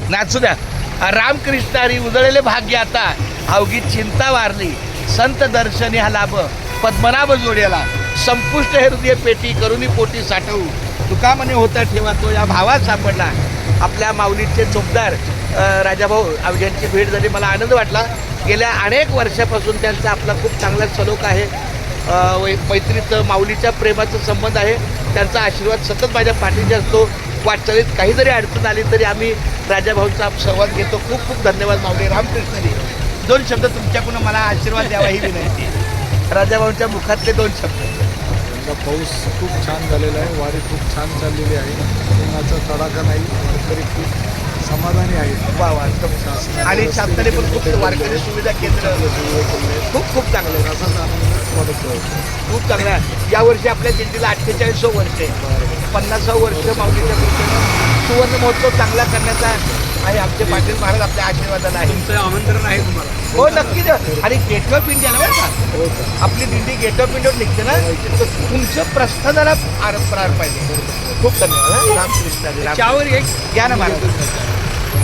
नाचू द्या. रामकृष्ण हरी उजळलेले भाग्य आता, अवघी चिंता वारली, संत दर्शनी हा लाभ, पद्मनाभ जोड्याला, संपुष्ट हृदय पेटी करुणी पोटी साठवू, तुका म्हणे होता ठेवा तो या भावात सापडला. आपल्या माऊलीचे चोपदार राजाभाऊ यांची भेट झाली, मला आनंद वाटला. गेल्या अनेक वर्षापासून त्यांचा आपला खूप चांगला सलोख आहे, मैत्रीचं माऊलीच्या प्रेमाचा संबंध आहे. त्यांचा आशीर्वाद सतत माझ्या पाठीशी असतो. वाटचालीत काही जरी अडचण आली तरी आम्ही राजाभाऊंचा सहवास घेतो. खूप खूप धन्यवाद माऊली. रामकृष्णजी, 2 शब्द तुमच्याकडून मला आशीर्वाद द्यावा ही विनंती. राजाभाऊंच्या मुखातले 2 शब्द. पाऊस खूप छान झालेला आहे, वारी खूप छान चाललेली आहे, उन्हाचा तडाखा नाही, वारकरी खूप समाधानी आहे. वा वा, आणि शांतने पण खूप वारकरी सुविधा केंद्र खूप खूप चांगलं आहे. असाच आनंद वाटतो. खूप चांगला आहे. यावर्षी आपल्या दिंडीला 48वं वर्ष आहे. 50वं वर्ष माऊलीच्या कृपेनं सुवर्ण महोत्सव चांगला करण्याचा आहे. आमचे पाटील महाराज आपल्या आशीर्वादाला आहे. तुमचं आमंत्रण आहे तुम्हाला. हो नक्कीच. आणि गेट ऑफ इंडियाला बरं का, आपली दिंडी गेट ऑफ इंडियावर निघते ना, तर तुमचं प्रस्थानाला प्रार पाहिजे. खूप धन्यवाद. रामकृष्ण. त्यावर एक घ्या ना महाराज.